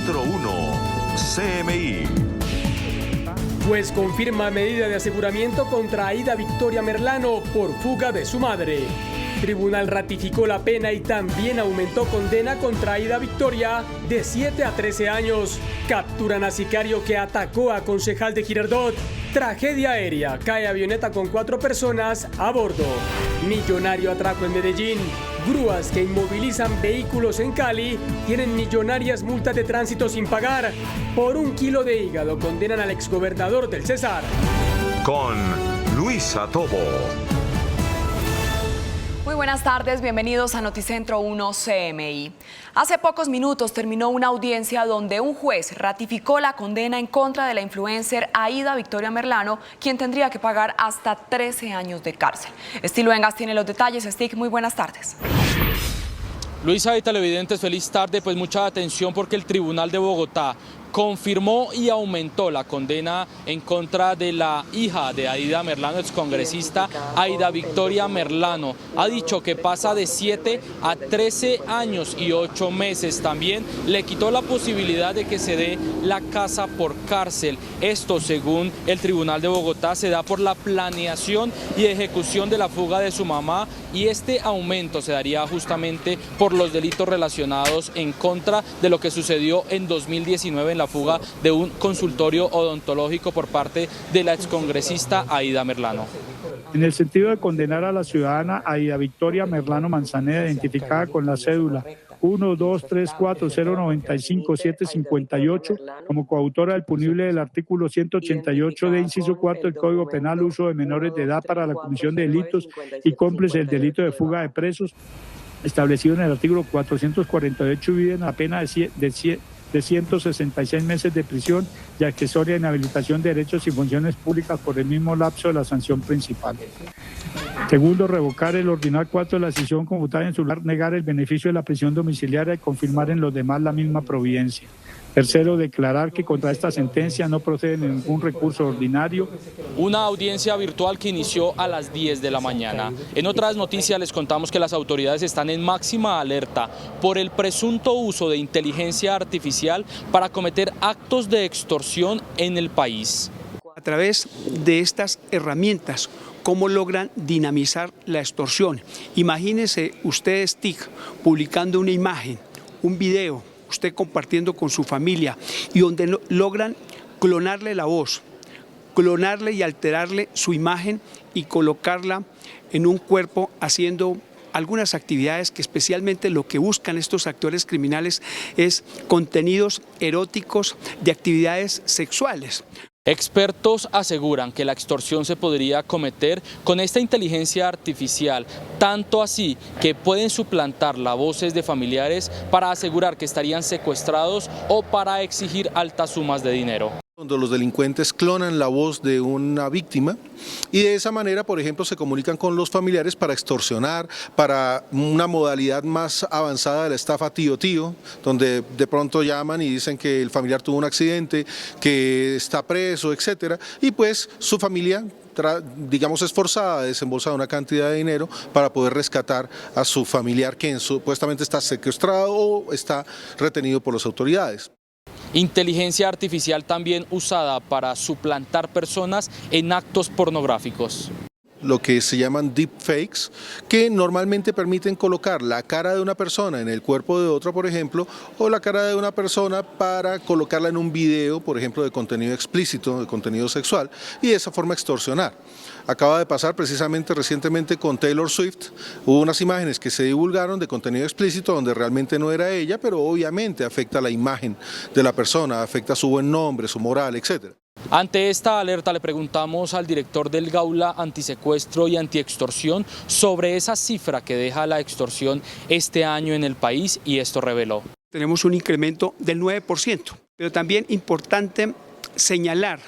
Noticentro 1, CMI. Juez confirma medida de aseguramiento contra Aida Victoria Merlano por fuga de su madre. Tribunal ratificó la pena y también aumentó condena contra Aida Victoria de 7 a 13 años. Capturan a sicario que atacó a concejal de Girardot. Tragedia aérea, cae avioneta con 4 personas a bordo. Millonario atraco en Medellín. Grúas que inmovilizan vehículos en Cali tienen millonarias multas de tránsito sin pagar. Por 1 kilo de hígado condenan al exgobernador del Cesar. Con Luisa Tobo. Muy buenas tardes, bienvenidos a Noticentro 1 CMI. Hace pocos minutos terminó una audiencia donde un juez ratificó la condena en contra de la influencer Aida Victoria Merlano, quien tendría que pagar hasta 13 años de cárcel. Estilo Engas tiene los detalles. Stick, muy buenas tardes. Luisa y televidentes, feliz tarde. Pues mucha atención porque el Tribunal de Bogotá confirmó y aumentó la condena en contra de la hija de Aida Merlano, excongresista Aida Victoria Merlano. Ha dicho que pasa de 7 a 13 años y 8 meses. También le quitó la posibilidad de que se dé la casa por cárcel. Esto, según el Tribunal de Bogotá, se da por la planeación y ejecución de la fuga de su mamá, y este aumento se daría justamente por los delitos relacionados en contra de lo que sucedió en 2019 en la fuga de un consultorio odontológico por parte de la excongresista Aida Merlano. En el sentido de condenar a la ciudadana Aida Victoria Merlano Manzaneda, identificada con la cédula 1234095-758, como coautora del punible del artículo 188 de inciso 4 del Código Penal, uso de menores de edad para la comisión de delitos, y cómplice del delito de fuga de presos, establecido en el artículo 448, viven la pena de 166 meses de prisión y accesoria de inhabilitación de derechos y funciones públicas por el mismo lapso de la sanción principal. Segundo, revocar el ordinal 4 de la decisión conmutada en su lugar, negar el beneficio de la prisión domiciliaria y confirmar en los demás la misma providencia. Tercero, declarar que contra esta sentencia no procede ningún recurso ordinario. Una audiencia virtual que inició a las 10 de la mañana. En otras noticias les contamos que las autoridades están en máxima alerta por el presunto uso de inteligencia artificial para cometer actos de extorsión en el país. A través de estas herramientas, ¿cómo logran dinamizar la extorsión? Imagínese usted, Stick, publicando una imagen, un video, usted compartiendo con su familia, y donde logran clonarle la voz, clonarle y alterarle su imagen y colocarla en un cuerpo haciendo algunas actividades que especialmente lo que buscan estos actores criminales es contenidos eróticos de actividades sexuales. Expertos aseguran que la extorsión se podría cometer con esta inteligencia artificial, tanto así que pueden suplantar las voces de familiares para asegurar que estarían secuestrados o para exigir altas sumas de dinero. Donde los delincuentes clonan la voz de una víctima y de esa manera, por ejemplo, se comunican con los familiares para extorsionar, para una modalidad más avanzada de la estafa tío-tío, donde de pronto llaman y dicen que el familiar tuvo un accidente, que está preso, etcétera, y pues su familia, digamos, esforzada, desembolsa una cantidad de dinero para poder rescatar a su familiar que supuestamente está secuestrado o está retenido por las autoridades. Inteligencia artificial también usada para suplantar personas en actos pornográficos. Lo que se llaman deepfakes, que normalmente permiten colocar la cara de una persona en el cuerpo de otra, por ejemplo, o la cara de una persona para colocarla en un video, por ejemplo, de contenido explícito, de contenido sexual, y de esa forma extorsionar. Acaba de pasar precisamente recientemente con Taylor Swift, hubo unas imágenes que se divulgaron de contenido explícito donde realmente no era ella, pero obviamente afecta la imagen de la persona, afecta su buen nombre, su moral, etc. Ante esta alerta le preguntamos al director del Gaula Antisecuestro y Antiextorsión sobre esa cifra que deja la extorsión este año en el país, y esto reveló. Tenemos un incremento del 9%, pero también importante señalar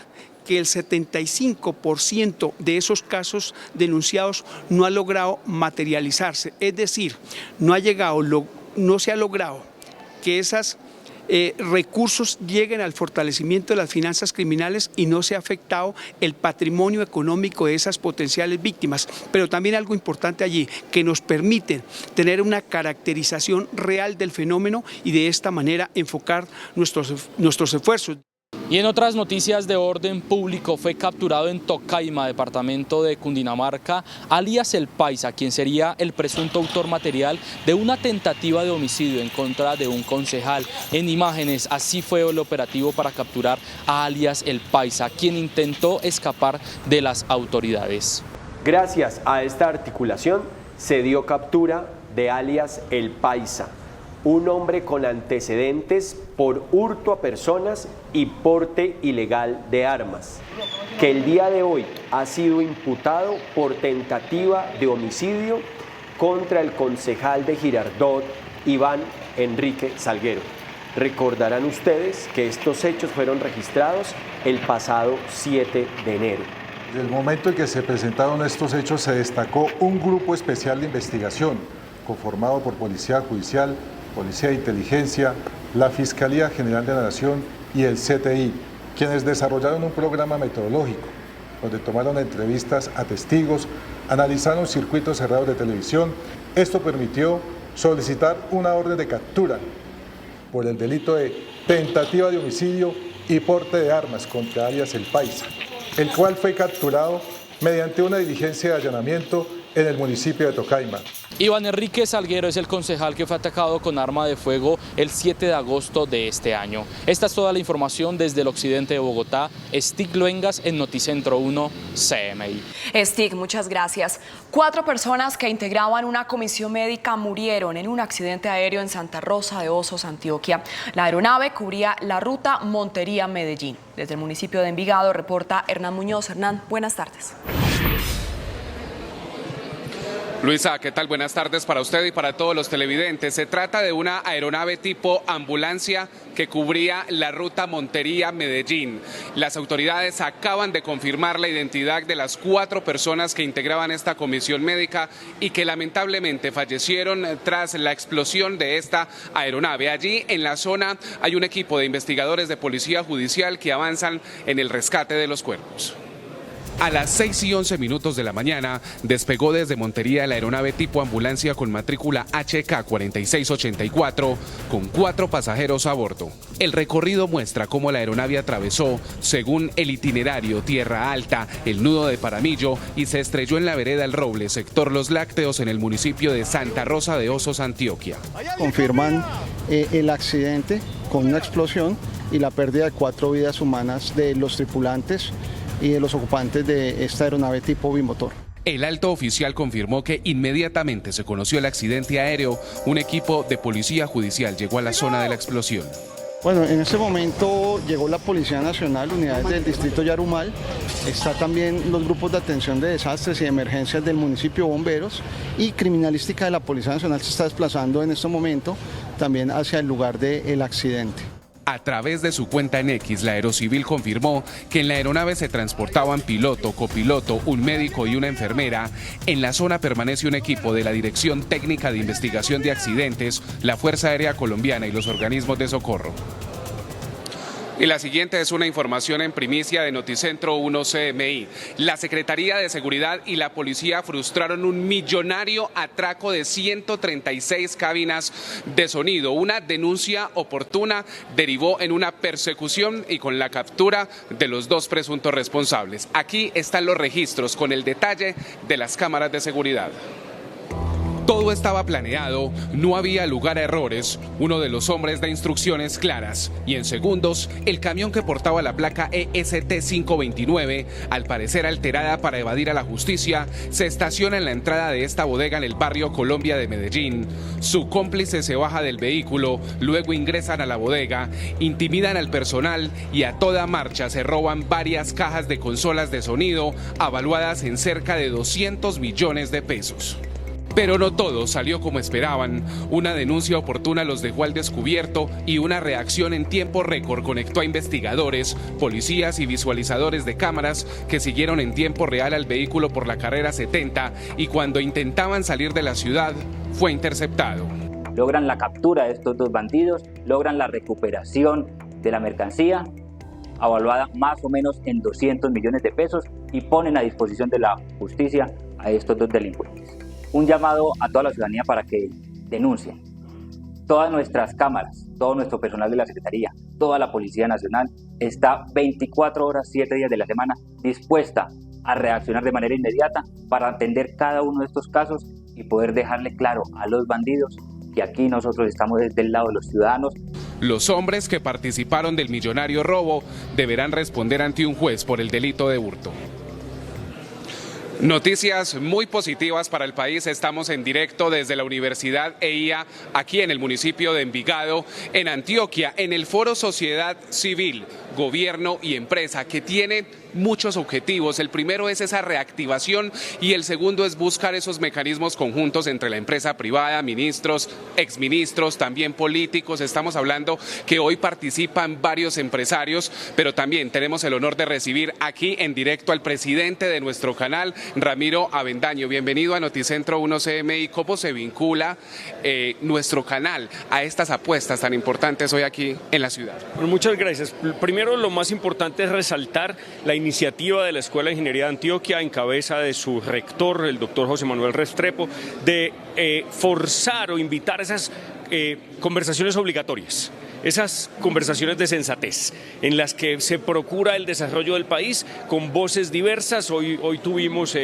que el 75% de esos casos denunciados no ha logrado materializarse, es decir, no se ha logrado que esas recursos lleguen al fortalecimiento de las finanzas criminales y no se ha afectado el patrimonio económico de esas potenciales víctimas. Pero también algo importante allí, que nos permiten tener una caracterización real del fenómeno y de esta manera enfocar nuestros esfuerzos. Y en otras noticias de orden público, fue capturado en Tocaima, departamento de Cundinamarca, alias El Paisa, quien sería el presunto autor material de una tentativa de homicidio en contra de un concejal. En imágenes, así fue el operativo para capturar a alias El Paisa, quien intentó escapar de las autoridades. Gracias a esta articulación se dio captura de alias El Paisa, un hombre con antecedentes por hurto a personas y porte ilegal de armas, que el día de hoy ha sido imputado por tentativa de homicidio contra el concejal de Girardot, Iván Enrique Salguero. Recordarán ustedes que estos hechos fueron registrados el pasado 7 de enero. Desde el momento en que se presentaron estos hechos se destacó un grupo especial de investigación conformado por Policía Judicial, Policía de Inteligencia, la Fiscalía General de la Nación y el CTI, quienes desarrollaron un programa metodológico donde tomaron entrevistas a testigos, analizaron circuitos cerrados de televisión. Esto permitió solicitar una orden de captura por el delito de tentativa de homicidio y porte de armas contra alias El Paisa, el cual fue capturado mediante una diligencia de allanamiento en el municipio de Tocaima. Iván Enrique Salguero es el concejal que fue atacado con arma de fuego el 7 de agosto de este año. Esta es toda la información desde el occidente de Bogotá. Stig Luengas en Noticentro 1 CMI. Stig, muchas gracias. 4 personas que integraban una comisión médica murieron en un accidente aéreo en Santa Rosa de Osos, Antioquia. La aeronave cubría la ruta Montería-Medellín. Desde el municipio de Envigado reporta Hernán Muñoz. Hernán, buenas tardes. Luisa, ¿qué tal? Buenas tardes para usted y para todos los televidentes. Se trata de una aeronave tipo ambulancia que cubría la ruta Montería-Medellín. Las autoridades acaban de confirmar la identidad de las 4 personas que integraban esta comisión médica y que lamentablemente fallecieron tras la explosión de esta aeronave. Allí en la zona hay un equipo de investigadores de Policía Judicial que avanzan en el rescate de los cuerpos. A las 6:11 de la mañana despegó desde Montería la aeronave tipo ambulancia con matrícula HK4684 con 4 pasajeros a bordo. El recorrido muestra cómo la aeronave atravesó, según el itinerario, Tierra Alta, el nudo de Paramillo y se estrelló en la vereda El Roble, sector Los Lácteos, en el municipio de Santa Rosa de Osos, Antioquia. Confirman el accidente con una explosión y la pérdida de 4 vidas humanas de los tripulantes y de los ocupantes de esta aeronave tipo bimotor. El alto oficial confirmó que inmediatamente se conoció el accidente aéreo, un equipo de Policía Judicial llegó a la zona de la explosión. Bueno, en este momento llegó la Policía Nacional, unidades del distrito Yarumal, está también los grupos de atención de desastres y emergencias del municipio, bomberos, y criminalística de la Policía Nacional se está desplazando en este momento también hacia el lugar del accidente. A través de su cuenta en X, la Aerocivil confirmó que en la aeronave se transportaban piloto, copiloto, un médico y una enfermera. En la zona permanece un equipo de la Dirección Técnica de Investigación de Accidentes, la Fuerza Aérea Colombiana y los organismos de socorro. Y la siguiente es una información en primicia de Noticentro 1 CMI. La Secretaría de Seguridad y la Policía frustraron un millonario atraco de 136 cabinas de sonido. Una denuncia oportuna derivó en una persecución y con la captura de los 2 presuntos responsables. Aquí están los registros con el detalle de las cámaras de seguridad. Todo estaba planeado, no había lugar a errores. Uno de los hombres da instrucciones claras y en segundos el camión que portaba la placa EST 529, al parecer alterada para evadir a la justicia, se estaciona en la entrada de esta bodega en el barrio Colombia de Medellín. Su cómplice se baja del vehículo, luego ingresan a la bodega, intimidan al personal y a toda marcha se roban varias cajas de consolas de sonido avaluadas en cerca de 200 millones de pesos. Pero no todo salió como esperaban. Una denuncia oportuna los dejó al descubierto y una reacción en tiempo récord conectó a investigadores, policías y visualizadores de cámaras que siguieron en tiempo real al vehículo por la carrera 70 y cuando intentaban salir de la ciudad fue interceptado. logran la captura de estos dos bandidos, logran la recuperación de la mercancía, evaluada más o menos en 200 millones de pesos, y ponen a disposición de la justicia a estos dos delincuentes. Un llamado a toda la ciudadanía para que denuncien. Todas nuestras cámaras, todo nuestro personal de la Secretaría, toda la Policía Nacional está 24 horas, 7 días de la semana dispuesta a reaccionar de manera inmediata para atender cada uno de estos casos y poder dejarle claro a los bandidos que aquí nosotros estamos desde el lado de los ciudadanos. Los hombres que participaron del millonario robo deberán responder ante un juez por el delito de hurto. Noticias muy positivas para el país. Estamos en directo desde la Universidad EIA, aquí en el municipio de Envigado, en Antioquia, en el Foro Sociedad Civil, Gobierno y Empresa, que tiene muchos objetivos. El primero es esa reactivación y el segundo es buscar esos mecanismos conjuntos entre la empresa privada, ministros, exministros, también políticos. Estamos hablando que hoy participan varios empresarios, pero también tenemos el honor de recibir aquí en directo al presidente de nuestro canal, Ramiro Avendaño. Bienvenido a Noticentro 1 CMI. ¿Cómo se vincula nuestro canal a estas apuestas tan importantes hoy aquí en la ciudad? Bueno, muchas gracias. Primero, lo más importante es resaltar la iniciativa de la Escuela de Ingeniería de Antioquia, en cabeza de su rector, el doctor José Manuel Restrepo, de forzar o invitar a esas conversaciones obligatorias, esas conversaciones de sensatez, en las que se procura el desarrollo del país con voces diversas. Hoy tuvimos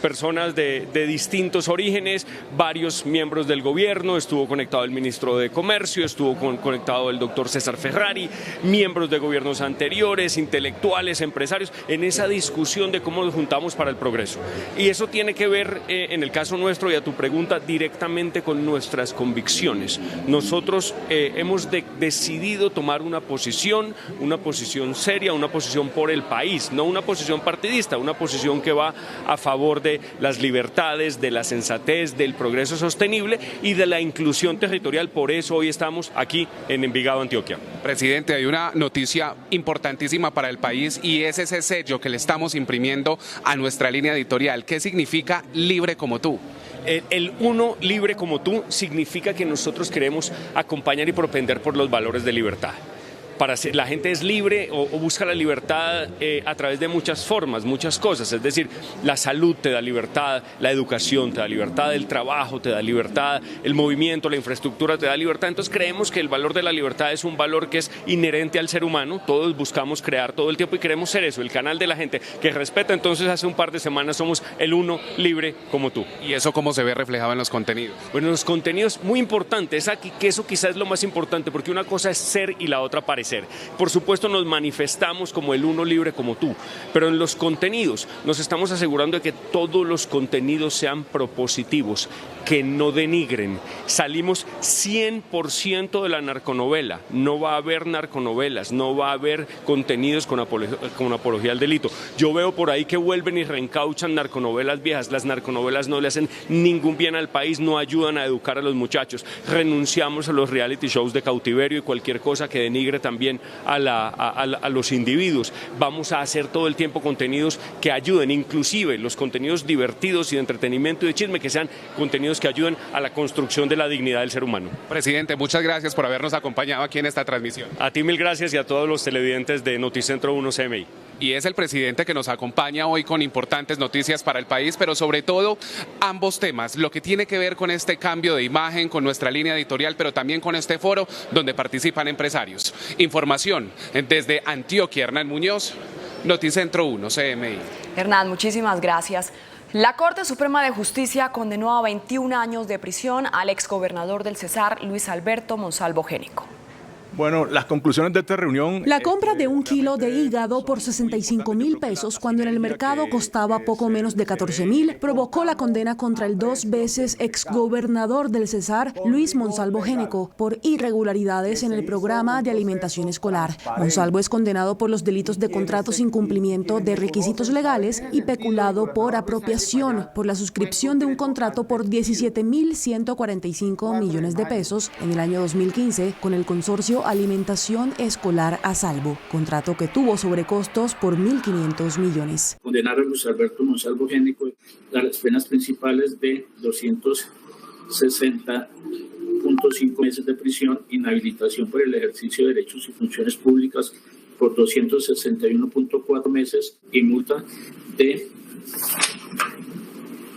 personas de distintos orígenes, varios miembros del gobierno, estuvo conectado el ministro de Comercio, estuvo conectado el doctor César Ferrari, miembros de gobiernos anteriores, intelectuales, empresarios, en esa discusión de cómo nos juntamos para el progreso. Y eso tiene que ver, en el caso nuestro, y a tu pregunta, directamente con nuestras convicciones. Nosotros hemos decidido tomar una posición seria, una posición por el país, no una posición partidista, una posición que va a favor de las libertades, de la sensatez, del progreso sostenible y de la inclusión territorial. Por eso hoy estamos aquí en Envigado, Antioquia. Presidente, hay una noticia importantísima para el país y es ese sello que le estamos imprimiendo a nuestra línea editorial. ¿Qué significa libre como tú? El uno libre como tú significa que nosotros queremos acompañar y propender por los valores de libertad. La gente es libre o busca la libertad a través de muchas formas, muchas cosas. Es decir, la salud te da libertad, la educación te da libertad, el trabajo te da libertad, el movimiento, la infraestructura te da libertad. Entonces creemos que el valor de la libertad es un valor que es inherente al ser humano. Todos buscamos crear todo el tiempo y queremos ser eso, el canal de la gente que respeta. Entonces hace un par de semanas somos el uno libre como tú. ¿Y eso cómo se ve reflejado en los contenidos? Bueno, los contenidos, muy importante, es aquí que eso quizás es lo más importante, porque una cosa es ser y la otra parecer. Por supuesto nos manifestamos como el uno libre como tú, pero en los contenidos nos estamos asegurando de que todos los contenidos sean propositivos, que no denigren. Salimos 100% de la narconovela, no va a haber narconovelas, no va a haber contenidos con apología al delito. Yo veo por ahí que vuelven y reencauchan narconovelas viejas. Las narconovelas no le hacen ningún bien al país, no ayudan a educar a los muchachos. Renunciamos a los reality shows de cautiverio y cualquier cosa que denigre también a los individuos. Vamos a hacer todo el tiempo contenidos que ayuden, inclusive los contenidos divertidos y de entretenimiento y de chisme, que sean contenidos que ayuden a la construcción de la dignidad del ser humano. Presidente, muchas gracias por habernos acompañado aquí en esta transmisión. A ti mil gracias y a todos los televidentes de Noticentro 1 CMI. Y es el presidente que nos acompaña hoy con importantes noticias para el país, pero sobre todo ambos temas, lo que tiene que ver con este cambio de imagen, con nuestra línea editorial, pero también con este foro donde participan empresarios. Información desde Antioquia, Hernán Muñoz, Noticentro 1 CMI. Hernán, muchísimas gracias. La Corte Suprema de Justicia condenó a 21 años de prisión al exgobernador del Cesar, Luis Alberto Monsalvo Génico. Bueno, las conclusiones de esta reunión... La compra de 1 kilo de hígado por 65.000 pesos, cuando en el mercado costaba poco menos de 14.000, provocó la condena contra el 2 veces exgobernador del Cesar, Luis Monsalvo Génico, por irregularidades en el programa de alimentación escolar. Monsalvo es condenado por los delitos de contrato sin cumplimiento de requisitos legales y peculado por apropiación por la suscripción de un contrato por 17.145 millones de pesos en el año 2015 con el consorcio Alimentación Escolar a Salvo, contrato que tuvo sobrecostos por 1.500 millones. Condenar a Luis Alberto Monsalvo Génico a las penas principales de 260.5 105 meses de prisión, inhabilitación por el ejercicio de derechos y funciones públicas por 261.4 meses y multa de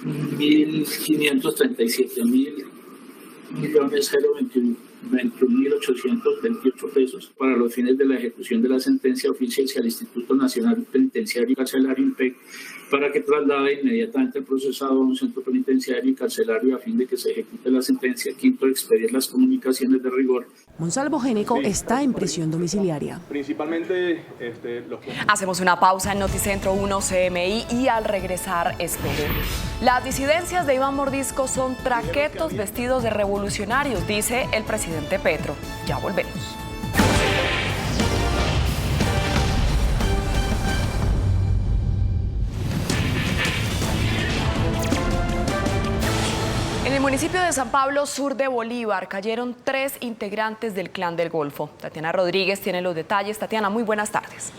1.537.021.828 pesos para los fines de la ejecución de la sentencia oficia al Instituto Nacional Penitenciario y Carcelario INPEC para que traslade inmediatamente al procesado a un centro penitenciario y carcelario a fin de que se ejecute la sentencia. Quinto, expedir las comunicaciones de rigor. Monsalvo Géneco está en prisión domiciliaria. Principalmente Hacemos una pausa en Noticentro 1 CMI y al regresar espere. Las disidencias de Iván Mordisco son traquetos vestidos de revolucionarios, dice el presidente Petro. Ya volvemos. En el municipio de San Pablo, sur de Bolívar, cayeron 3 integrantes del Clan del Golfo. Tatiana Rodríguez tiene los detalles. Tatiana, muy buenas tardes.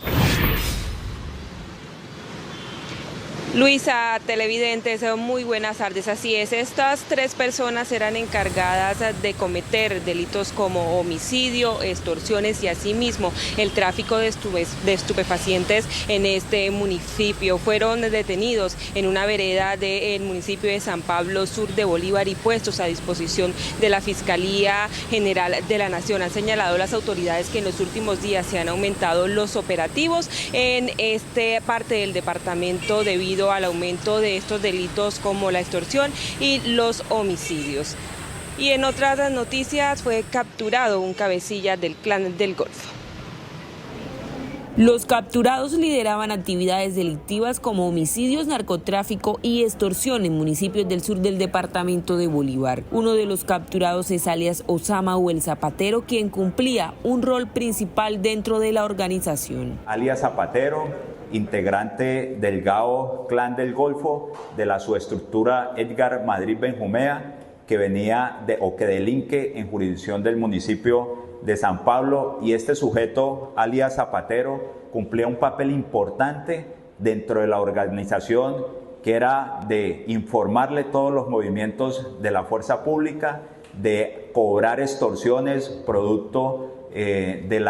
Luisa, televidentes, muy buenas tardes. Así es, estas 3 personas eran encargadas de cometer delitos como homicidio, extorsiones y asimismo el tráfico de estupefacientes en este municipio. Fueron detenidos en una vereda del municipio de San Pablo, sur de Bolívar, y puestos a disposición de la Fiscalía General de la Nación. Han señalado las autoridades que en los últimos días se han aumentado los operativos en esta parte del departamento debido al aumento de estos delitos como la extorsión y los homicidios. Y en otras noticias, fue capturado un cabecilla del Clan del Golfo. Los capturados lideraban actividades delictivas como homicidios, narcotráfico y extorsión en municipios del sur del departamento de Bolívar. Uno de los capturados es alias Osama o el Zapatero, quien cumplía un rol principal dentro de la organización. Alias Zapatero, integrante del GAO Clan del Golfo, de la subestructura Edgar Madrid Benjumea, que que delinque en jurisdicción del municipio de San Pablo, y este sujeto, alias Zapatero, cumplía un papel importante dentro de la organización, que era de informarle todos los movimientos de la fuerza pública, de cobrar extorsiones producto el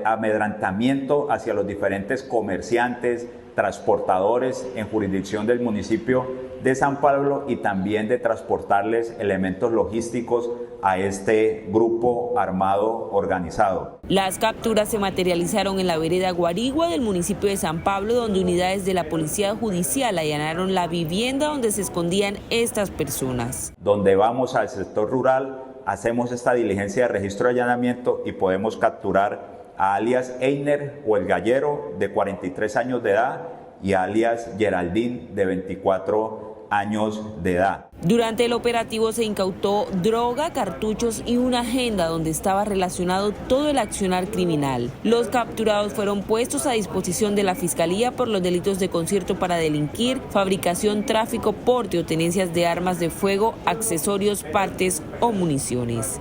amedrantamiento hacia los diferentes comerciantes, transportadores en jurisdicción del municipio de San Pablo, y también de transportarles elementos logísticos a este grupo armado organizado. Las capturas se materializaron en la vereda Guarigua del municipio de San Pablo, donde unidades de la Policía Judicial allanaron la vivienda donde se escondían estas personas. Donde vamos al sector rural, hacemos esta diligencia de registro de allanamiento y podemos capturar a alias Einer o el Gallero, de 43 años de edad, y a alias Geraldine, de 24 años de edad. Durante el operativo se incautó droga, cartuchos y una agenda donde estaba relacionado todo el accionar criminal. Los capturados fueron puestos a disposición de la Fiscalía por los delitos de concierto para delinquir, fabricación, tráfico, porte o tenencias de armas de fuego, accesorios, partes o municiones.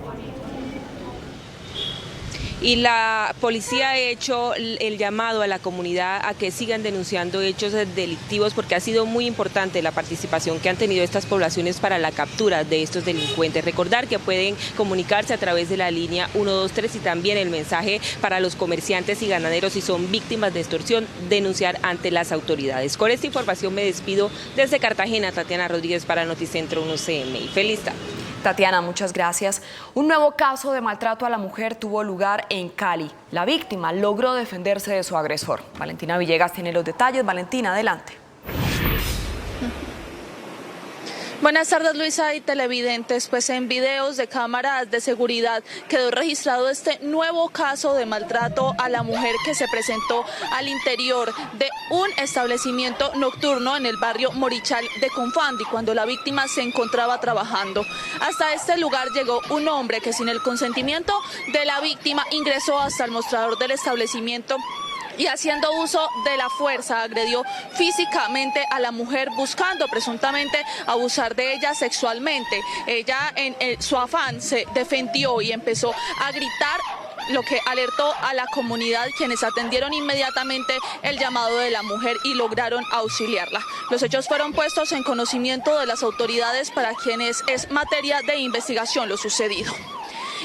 Y la policía ha hecho el llamado a la comunidad a que sigan denunciando hechos delictivos, porque ha sido muy importante la participación que han tenido estas poblaciones para la captura de estos delincuentes. Recordar que pueden comunicarse a través de la línea 123 y también el mensaje para los comerciantes y ganaderos si son víctimas de extorsión, denunciar ante las autoridades. Con esta información me despido desde Cartagena. Tatiana Rodríguez para Noticentro 1 CMI. Feliz tarde. Tatiana, muchas gracias. Un nuevo caso de maltrato a la mujer tuvo lugar en Cali. La víctima logró defenderse de su agresor. Valentina Villegas tiene los detalles. Valentina, adelante. Buenas tardes, Luisa y televidentes. Pues en videos de cámaras de seguridad quedó registrado este nuevo caso de maltrato a la mujer que se presentó al interior de un establecimiento nocturno en el barrio Morichal de Confandi, cuando la víctima se encontraba trabajando. Hasta este lugar llegó un hombre que, sin el consentimiento de la víctima, ingresó hasta el mostrador del establecimiento y, haciendo uso de la fuerza, agredió físicamente a la mujer, buscando presuntamente abusar de ella sexualmente. Ella, en su afán, se defendió y empezó a gritar lo que alertó a la comunidad, quienes atendieron inmediatamente el llamado de la mujer y lograron auxiliarla. Los hechos fueron puestos en conocimiento de las autoridades, para quienes es materia de investigación lo sucedido.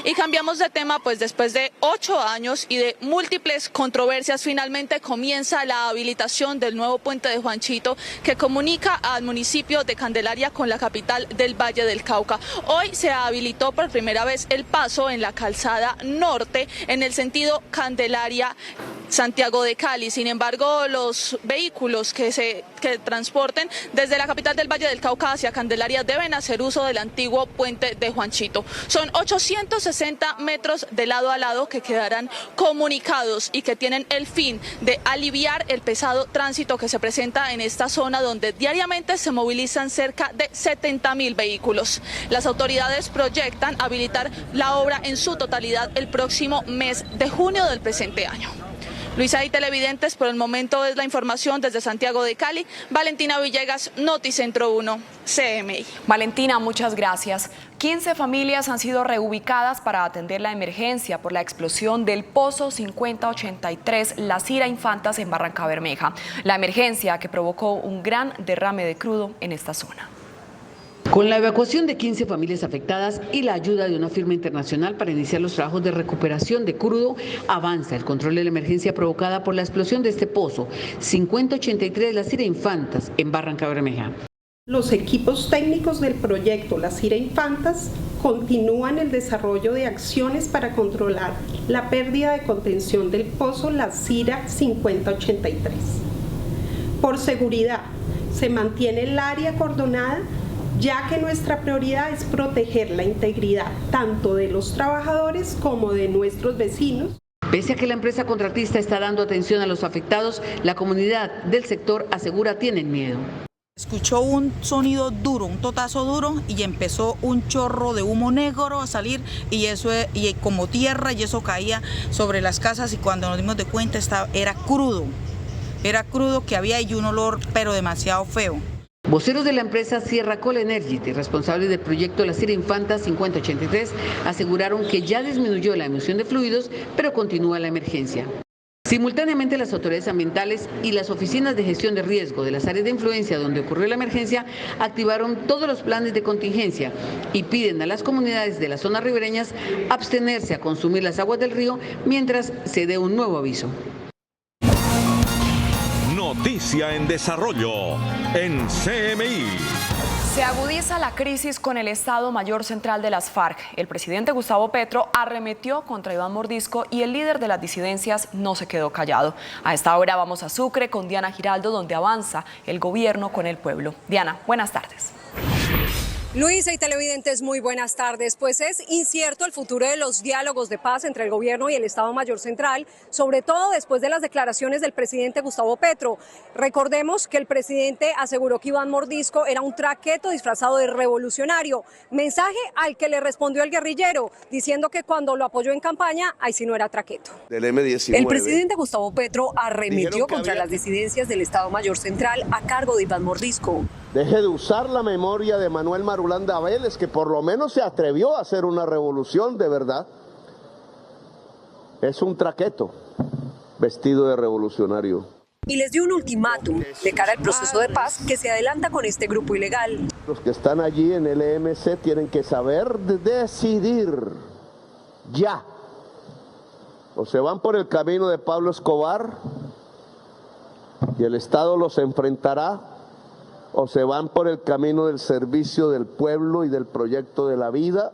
Y cambiamos de tema, pues después de 8 años y de múltiples controversias, finalmente comienza la habilitación del nuevo puente de Juanchito, que comunica al municipio de Candelaria con la capital del Valle del Cauca. Hoy se habilitó por primera vez el paso en la calzada norte en el sentido Candelaria-Santiago de Cali. Sin embargo, los vehículos que transporten desde la capital del Valle del Cauca hacia Candelaria deben hacer uso del antiguo puente de Juanchito. Son 860 metros de lado a lado que quedarán comunicados y que tienen el fin de aliviar el pesado tránsito que se presenta en esta zona, donde diariamente se movilizan cerca de 70.000 vehículos. Las autoridades proyectan habilitar la obra en su totalidad el próximo mes de junio del presente año. Luisa y televidentes, por el momento es la información desde Santiago de Cali. Valentina Villegas, Noticentro 1, CMI. Valentina, muchas gracias. 15 familias han sido reubicadas para atender la emergencia por la explosión del pozo 5083 La Cira Infantas en Barrancabermeja. La emergencia que provocó un gran derrame de crudo en esta zona. Con la evacuación de 15 familias afectadas y la ayuda de una firma internacional para iniciar los trabajos de recuperación de crudo, avanza el control de la emergencia provocada por la explosión de este pozo 5083 La Cira Infantas en Barrancabermeja. Los equipos técnicos del proyecto La Cira Infantas continúan el desarrollo de acciones para controlar la pérdida de contención del pozo La Cira 5083. Por seguridad, se mantiene el área acordonada, ya que nuestra prioridad es proteger la integridad tanto de los trabajadores como de nuestros vecinos. Pese a que la empresa contratista está dando atención a los afectados, la comunidad del sector asegura tienen miedo. Escuchó un sonido duro, un totazo duro, y empezó un chorro de humo negro a salir, y como tierra, y eso caía sobre las casas, y cuando nos dimos de cuenta era crudo que había, y un olor pero demasiado feo. Voceros de la empresa Sierra Coal Energy, responsables del proyecto La Cira Infantas 5083, aseguraron que ya disminuyó la emisión de fluidos, pero continúa la emergencia. Simultáneamente, las autoridades ambientales y las oficinas de gestión de riesgo de las áreas de influencia donde ocurrió la emergencia activaron todos los planes de contingencia y piden a las comunidades de las zonas ribereñas abstenerse a consumir las aguas del río mientras se dé un nuevo aviso. Noticia en desarrollo en CMI. Se agudiza la crisis con el Estado Mayor Central de las FARC. El presidente Gustavo Petro arremetió contra Iván Mordisco y el líder de las disidencias no se quedó callado. A esta hora vamos a Sucre con Diana Giraldo, donde avanza el gobierno con el pueblo. Diana, buenas tardes. Luisa y televidentes, muy buenas tardes. Pues es incierto el futuro de los diálogos de paz entre el gobierno y el Estado Mayor Central, sobre todo después de las declaraciones del presidente Gustavo Petro. Recordemos que el presidente aseguró que Iván Mordisco era un traqueto disfrazado de revolucionario, mensaje al que le respondió el guerrillero, diciendo que cuando lo apoyó en campaña, ahí sí no era traqueto. Del M19. El presidente Gustavo Petro arremetió contra las disidencias del Estado Mayor Central a cargo de Iván Mordisco. Deje de usar la memoria de Manuel Marulanda Vélez, que por lo menos se atrevió a hacer una revolución de verdad. Es un traqueto vestido de revolucionario. Y les dio un ultimátum de cara al proceso de paz que se adelanta con este grupo ilegal. Los que están allí en el EMC tienen que saber decidir ya. O se van por el camino de Pablo Escobar y el Estado los enfrentará, o se van por el camino del servicio del pueblo y del proyecto de la vida,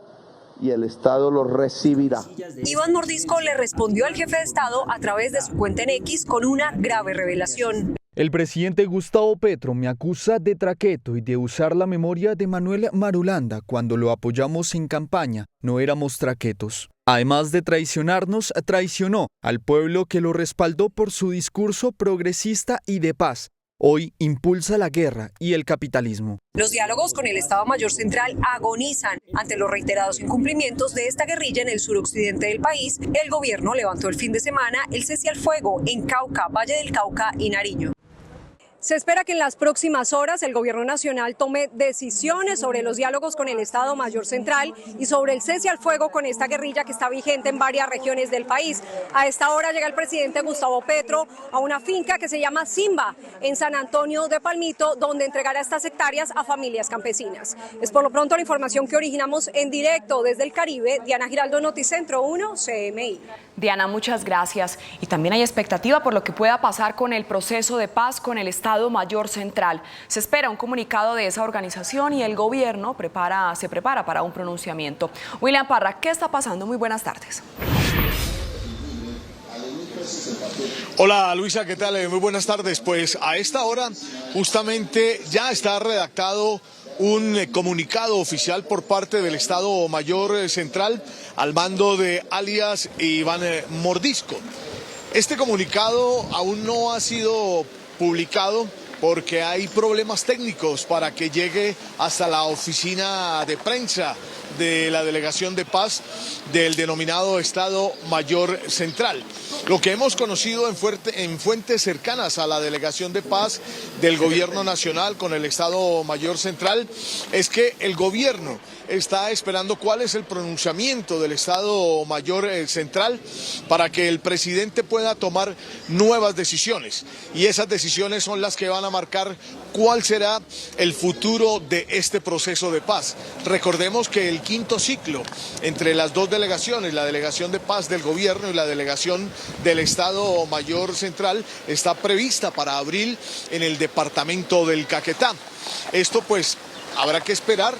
y el Estado los recibirá. Iván Mordisco le respondió al jefe de Estado a través de su cuenta en X con una grave revelación. El presidente Gustavo Petro me acusa de traqueto y de usar la memoria de Manuel Marulanda cuando lo apoyamos en campaña. No éramos traquetos. Además de traicionarnos, traicionó al pueblo que lo respaldó por su discurso progresista y de paz. Hoy impulsa la guerra y el capitalismo. Los diálogos con el Estado Mayor Central agonizan ante los reiterados incumplimientos de esta guerrilla en el suroccidente del país. El gobierno levantó el fin de semana el cese al fuego en Cauca, Valle del Cauca y Nariño. Se espera que en las próximas horas el Gobierno Nacional tome decisiones sobre los diálogos con el Estado Mayor Central y sobre el cese al fuego con esta guerrilla que está vigente en varias regiones del país. A esta hora llega el presidente Gustavo Petro a una finca que se llama Simba, en San Antonio de Palmito, donde entregará estas hectáreas a familias campesinas. Es por lo pronto la información que originamos en directo desde el Caribe. Diana Giraldo, Noticentro 1, CMI. Diana, muchas gracias. Y también hay expectativa por lo que pueda pasar con el proceso de paz con el Estado Mayor Central. Se espera un comunicado de esa organización y el gobierno se prepara para un pronunciamiento. William Parra, ¿qué está pasando? Muy buenas tardes. Hola Luisa, ¿qué tal? Muy buenas tardes. Pues a esta hora justamente ya está redactado un comunicado oficial por parte del Estado Mayor Central al mando de alias Iván Mordisco. Este comunicado aún no ha sido publicado porque hay problemas técnicos para que llegue hasta la oficina de prensa de la Delegación de Paz del denominado Estado Mayor Central. Lo que hemos conocido en fuentes cercanas a la Delegación de Paz del Gobierno Nacional con el Estado Mayor Central es que el gobierno está esperando cuál es el pronunciamiento del Estado Mayor Central para que el presidente pueda tomar nuevas decisiones. Y esas decisiones son las que van a marcar cuál será el futuro de este proceso de paz. Recordemos que el quinto ciclo entre las dos delegaciones, la Delegación de Paz del Gobierno y la Delegación del Estado Mayor Central, está prevista para abril en el departamento del Caquetá. Esto pues habrá que esperar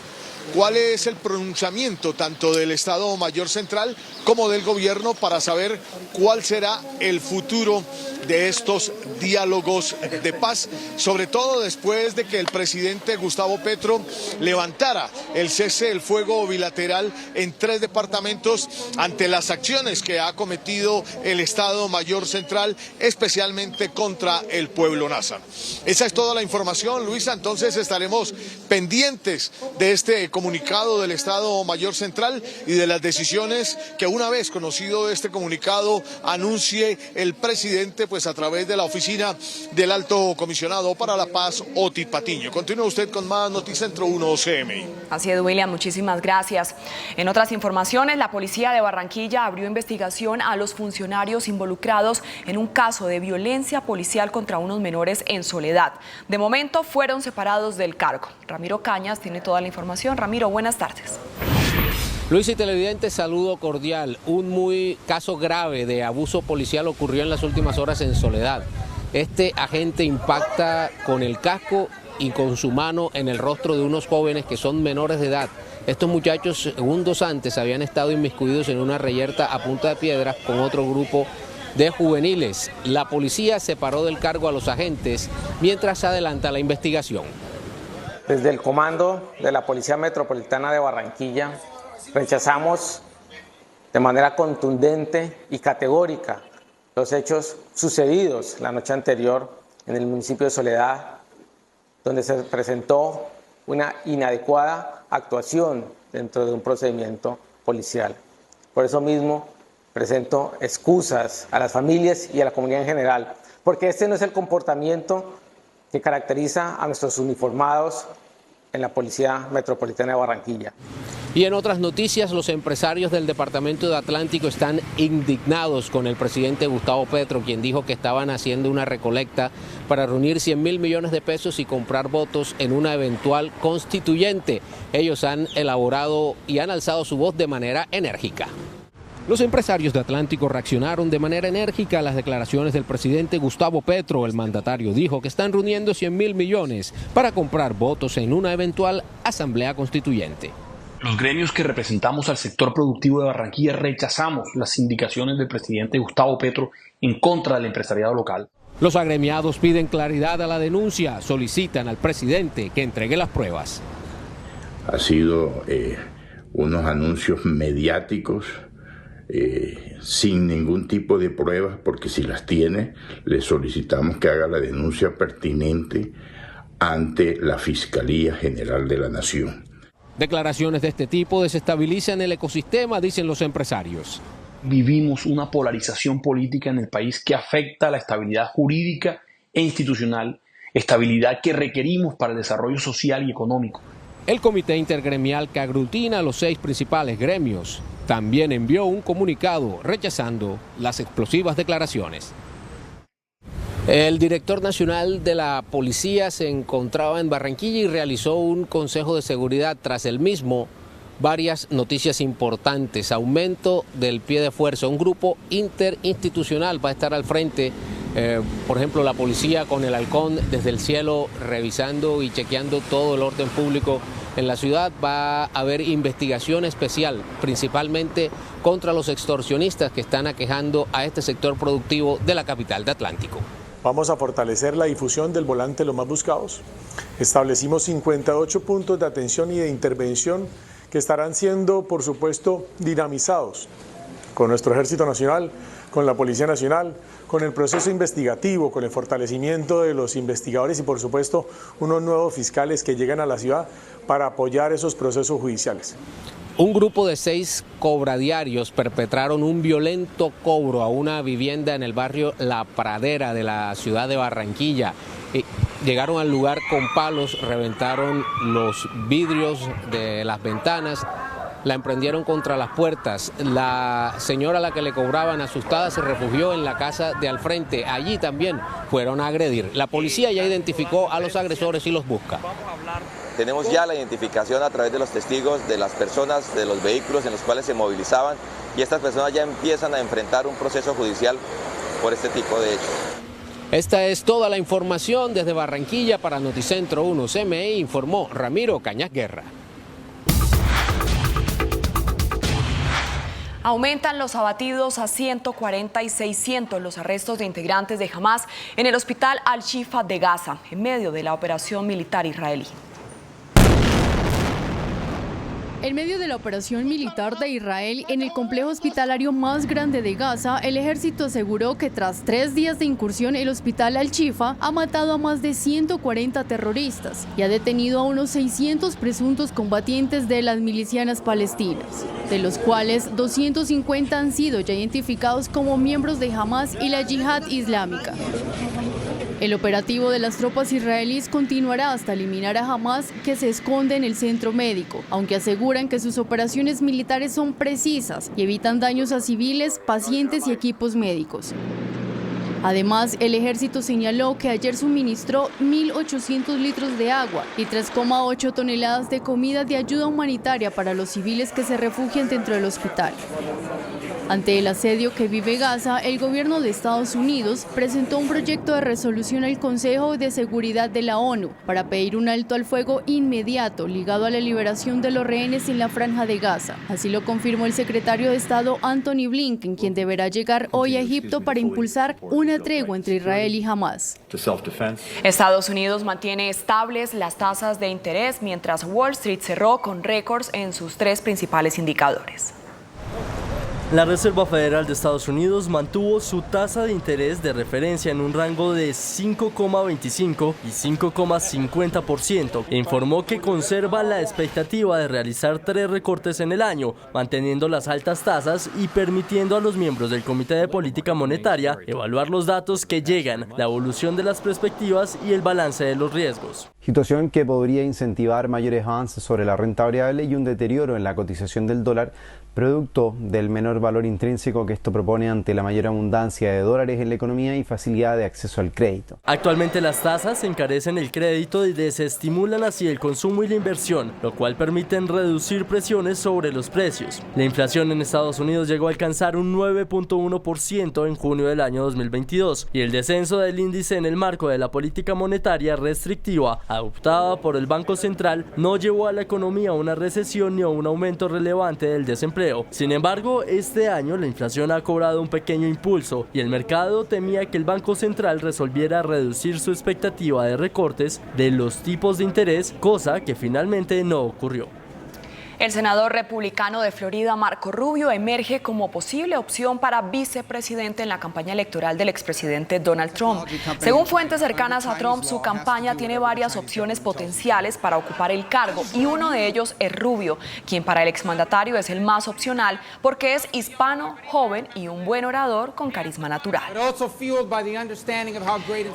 cuál es el pronunciamiento tanto del Estado Mayor Central como del gobierno para saber cuál será el futuro de estos diálogos de paz, sobre todo después de que el presidente Gustavo Petro levantara el cese del fuego bilateral en 3 departamentos ante las acciones que ha cometido el Estado Mayor Central, especialmente contra el pueblo nasa. Esa es toda la información, Luisa, entonces estaremos pendientes de este comunicado del Estado Mayor Central y de las decisiones que una vez conocido este comunicado anuncie el presidente pues a través de la oficina del Alto Comisionado para la Paz, Otis Patiño. Continúa usted con más Noticentro 1 CMI. Así es, William, muchísimas gracias. En otras informaciones, la policía de Barranquilla abrió investigación a los funcionarios involucrados en un caso de violencia policial contra unos menores en Soledad. De momento fueron separados del cargo. Ramiro Cañas tiene toda la información. Ramiro, buenas tardes. Luis y televidentes, saludo cordial. Un caso grave de abuso policial ocurrió en las últimas horas en Soledad. Este agente impacta con el casco y con su mano en el rostro de unos jóvenes que son menores de edad. Estos muchachos segundos antes habían estado inmiscuidos en una reyerta a punta de piedras con otro grupo de juveniles. La policía separó del cargo a los agentes mientras se adelanta la investigación. Desde el comando de la Policía Metropolitana de Barranquilla rechazamos de manera contundente y categórica los hechos sucedidos la noche anterior en el municipio de Soledad, donde se presentó una inadecuada actuación dentro de un procedimiento policial. Por eso mismo presento excusas a las familias y a la comunidad en general, porque este no es el comportamiento que caracteriza a nuestros uniformados en la Policía Metropolitana de Barranquilla. Y en otras noticias, los empresarios del departamento de Atlántico están indignados con el presidente Gustavo Petro, quien dijo que estaban haciendo una recolecta para reunir 100.000 millones de pesos y comprar votos en una eventual constituyente. Ellos han elaborado y han alzado su voz de manera enérgica. Los empresarios de Atlántico reaccionaron de manera enérgica a las declaraciones del presidente Gustavo Petro. El mandatario dijo que están reuniendo 100.000 millones para comprar votos en una eventual asamblea constituyente. Los gremios que representamos al sector productivo de Barranquilla rechazamos las indicaciones del presidente Gustavo Petro en contra del empresariado local. Los agremiados piden claridad a la denuncia, solicitan al presidente que entregue las pruebas. Ha sido unos anuncios mediáticos sin ningún tipo de pruebas, porque si las tiene, le solicitamos que haga la denuncia pertinente ante la Fiscalía General de la Nación. Declaraciones de este tipo desestabilizan el ecosistema, dicen los empresarios. Vivimos una polarización política en el país que afecta a la estabilidad jurídica e institucional estabilidad que requerimos para el desarrollo social y económico. El comité intergremial que aglutina a los 6 principales gremios también envió un comunicado rechazando las explosivas declaraciones. El director nacional de la policía se encontraba en Barranquilla y realizó un consejo de seguridad. Tras el mismo, varias noticias importantes. Aumento del pie de fuerza. Un grupo interinstitucional va a estar al frente. Por ejemplo, la policía con el halcón desde el cielo revisando y chequeando todo el orden público en la ciudad. Va a haber investigación especial, principalmente contra los extorsionistas que están aquejando a este sector productivo de la capital de Atlántico. Vamos a fortalecer la difusión del volante de los más buscados. Establecimos 58 puntos de atención y de intervención que estarán siendo, por supuesto, dinamizados con nuestro Ejército Nacional, con la Policía Nacional, con el proceso investigativo, con el fortalecimiento de los investigadores y, por supuesto, unos nuevos fiscales que llegan a la ciudad para apoyar esos procesos judiciales. Un grupo de 6 cobradiarios perpetraron un violento cobro a una vivienda en el barrio La Pradera de la ciudad de Barranquilla. Llegaron al lugar con palos, reventaron los vidrios de las ventanas, la emprendieron contra las puertas. La señora a la que le cobraban, asustada, se refugió en la casa de al frente. Allí también fueron a agredir. La policía ya identificó a los agresores y los busca. Tenemos ya la identificación a través de los testigos de las personas, de los vehículos en los cuales se movilizaban, y estas personas ya empiezan a enfrentar un proceso judicial por este tipo de hechos. Esta es toda la información desde Barranquilla para Noticentro 1 CMI, informó Ramiro Cañas Guerra. Aumentan los abatidos a 140 y 600 los arrestos de integrantes de Hamás en el hospital Al-Shifa de Gaza, en medio de la operación militar israelí. En medio de la operación militar de Israel en el complejo hospitalario más grande de Gaza, el ejército aseguró que tras 3 días de incursión el hospital Al-Shifa ha matado a más de 140 terroristas y ha detenido a unos 600 presuntos combatientes de las milicianas palestinas, de los cuales 250 han sido ya identificados como miembros de Hamás y la Yihad Islámica. El operativo de las tropas israelíes continuará hasta eliminar a Hamás, que se esconde en el centro médico, aunque aseguran que sus operaciones militares son precisas y evitan daños a civiles, pacientes y equipos médicos. Además, el ejército señaló que ayer suministró 1.800 litros de agua y 3,8 toneladas de comida de ayuda humanitaria para los civiles que se refugian dentro del hospital. Ante el asedio que vive Gaza, el gobierno de Estados Unidos presentó un proyecto de resolución al Consejo de Seguridad de la ONU para pedir un alto al fuego inmediato ligado a la liberación de los rehenes en la franja de Gaza. Así lo confirmó el secretario de Estado Antony Blinken, quien deberá llegar hoy a Egipto para impulsar una tregua entre Israel y Hamás. Estados Unidos mantiene estables las tasas de interés mientras Wall Street cerró con récords en sus 3 principales indicadores. La Reserva Federal de Estados Unidos mantuvo su tasa de interés de referencia en un rango de 5,25 y 5,50% e informó que conserva la expectativa de realizar 3 recortes en el año, manteniendo las altas tasas y permitiendo a los miembros del Comité de Política Monetaria evaluar los datos que llegan, la evolución de las perspectivas y el balance de los riesgos. Situación que podría incentivar mayores avances sobre la renta variable y un deterioro en la cotización del dólar, producto del menor valor intrínseco que esto propone ante la mayor abundancia de dólares en la economía y facilidad de acceso al crédito. Actualmente las tasas encarecen el crédito y desestimulan así el consumo y la inversión, lo cual permiten reducir presiones sobre los precios. La inflación en Estados Unidos llegó a alcanzar un 9,1% en junio del año 2022 y el descenso del índice en el marco de la política monetaria restrictiva adoptada por el Banco Central no llevó a la economía a una recesión ni a un aumento relevante del desempleo. Sin embargo, este año la inflación ha cobrado un pequeño impulso y el mercado temía que el Banco Central resolviera reducir su expectativa de recortes de los tipos de interés, cosa que finalmente no ocurrió. El senador republicano de Florida, Marco Rubio, emerge como posible opción para vicepresidente en la campaña electoral del expresidente Donald Trump. Según fuentes cercanas a Trump, su campaña tiene varias opciones potenciales para ocupar el cargo y uno de ellos es Rubio, quien para el exmandatario es el más opcional porque es hispano, joven y un buen orador con carisma natural.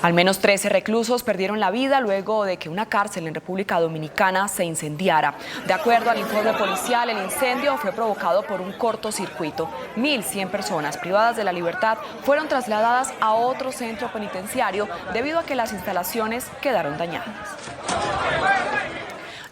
Al menos 13 reclusos perdieron la vida luego de que una cárcel en República Dominicana se incendiara. De acuerdo al informe policial, el incendio fue provocado por un cortocircuito. 1.100 personas privadas de la libertad fueron trasladadas a otro centro penitenciario debido a que las instalaciones quedaron dañadas.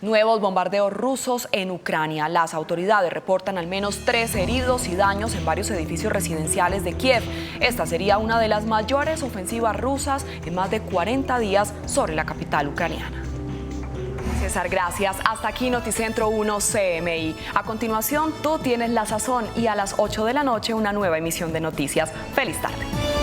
Nuevos bombardeos rusos en Ucrania. Las autoridades reportan al menos 13 heridos y daños en varios edificios residenciales de Kiev. Esta sería una de las mayores ofensivas rusas en más de 40 días sobre la capital ucraniana. César, gracias. Hasta aquí Noticentro 1 CMI. A continuación, tú tienes La Sazón y a las 8 de la noche una nueva emisión de noticias. ¡Feliz tarde!